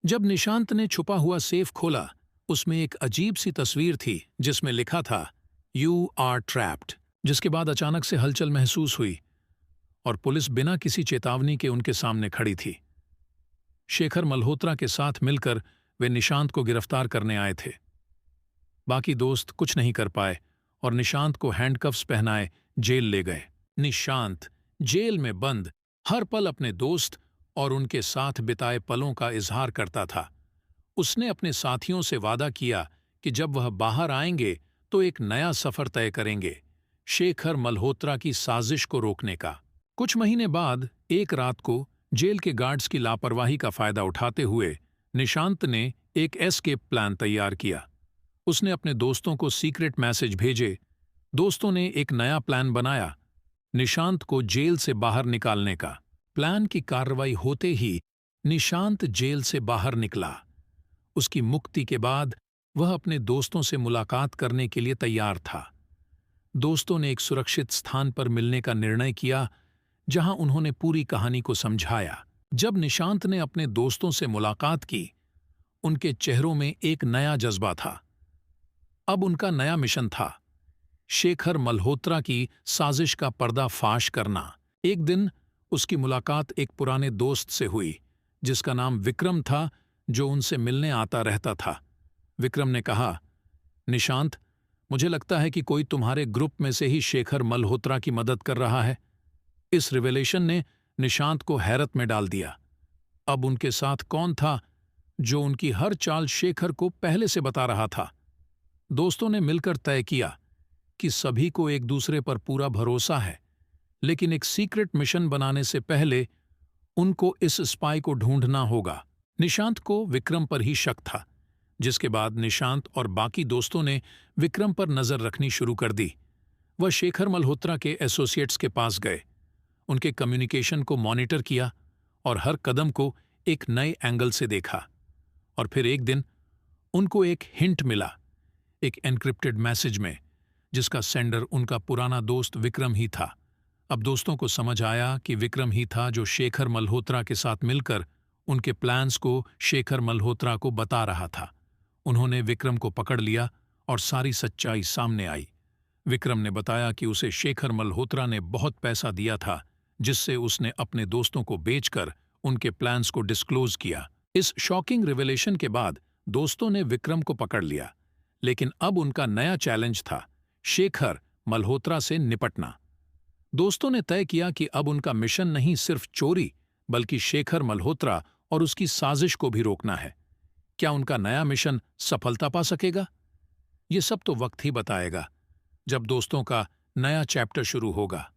जब निशांत ने छुपा हुआ सेफ खोला, उसमें एक अजीब सी तस्वीर थी जिसमें लिखा था "यू आर ट्रैप्ड"। जिसके बाद अचानक से हलचल महसूस हुई और पुलिस बिना किसी चेतावनी के उनके सामने खड़ी थी। शेखर मल्होत्रा के साथ मिलकर वे निशांत को गिरफ्तार करने आए थे। बाकी दोस्त कुछ नहीं कर पाए और निशांत को हैंडकफ्स पहनाए जेल ले गए। निशांत जेल में बंद हर पल अपने दोस्त और उनके साथ बिताए पलों का इजहार करता था। उसने अपने साथियों से वादा किया कि जब वह बाहर आएंगे तो एक नया सफर तय करेंगे, शेखर मल्होत्रा की साजिश को रोकने का। कुछ महीने बाद एक रात को जेल के गार्ड्स की लापरवाही का फायदा उठाते हुए निशांत ने एक एस्केप प्लान तैयार किया। उसने अपने दोस्तों को सीक्रेट मैसेज भेजे। दोस्तों ने एक नया प्लान बनाया, निशांत को जेल से बाहर निकालने का। प्लान की कार्रवाई होते ही निशांत जेल से बाहर निकला। उसकी मुक्ति के बाद वह अपने दोस्तों से मुलाकात करने के लिए तैयार था। दोस्तों ने एक सुरक्षित स्थान पर मिलने का निर्णय किया, जहां उन्होंने पूरी कहानी को समझाया। जब निशांत ने अपने दोस्तों से मुलाकात की, उनके चेहरों में एक नया जज्बा था। अब उनका नया मिशन था शेखर मल्होत्रा की साजिश का पर्दाफाश करना। एक दिन उसकी मुलाकात एक पुराने दोस्त से हुई जिसका नाम विक्रम था, जो उनसे मिलने आता रहता था। विक्रम ने कहा, निशांत, मुझे लगता है कि कोई तुम्हारे ग्रुप में से ही शेखर मल्होत्रा की मदद कर रहा है। इस रिवेलेशन ने निशांत को हैरत में डाल दिया। अब उनके साथ कौन था जो उनकी हर चाल शेखर को पहले से बता रहा था? दोस्तों ने मिलकर तय किया कि सभी को एक दूसरे पर पूरा भरोसा है, लेकिन एक सीक्रेट मिशन बनाने से पहले उनको इस स्पाई को ढूंढना होगा। निशांत को विक्रम पर ही शक था, जिसके बाद निशांत और बाकी दोस्तों ने विक्रम पर नजर रखनी शुरू कर दी। वह शेखर मल्होत्रा के एसोसिएट्स के पास गए, उनके कम्युनिकेशन को मॉनिटर किया और हर कदम को एक नए एंगल से देखा। और फिर एक दिन उनको एक हिंट मिला, एक एन्क्रिप्टेड मैसेज में, जिसका सेंडर उनका पुराना दोस्त विक्रम ही था। अब दोस्तों को समझ आया कि विक्रम ही था जो शेखर मल्होत्रा के साथ मिलकर उनके प्लान्स को शेखर मल्होत्रा को बता रहा था। उन्होंने विक्रम को पकड़ लिया और सारी सच्चाई सामने आई। विक्रम ने बताया कि उसे शेखर मल्होत्रा ने बहुत पैसा दिया था, जिससे उसने अपने दोस्तों को बेचकर उनके प्लान्स को डिस्क्लोज किया। इस शॉकिंग रिवेलेशन के बाद दोस्तों ने विक्रम को पकड़ लिया, लेकिन अब उनका नया चैलेंज था शेखर मल्होत्रा से निपटना। दोस्तों ने तय किया कि अब उनका मिशन नहीं सिर्फ चोरी, बल्कि शेखर मल्होत्रा और उसकी साजिश को भी रोकना है। क्या उनका नया मिशन सफलता पा सकेगा? ये सब तो वक्त ही बताएगा, जब दोस्तों का नया चैप्टर शुरू होगा।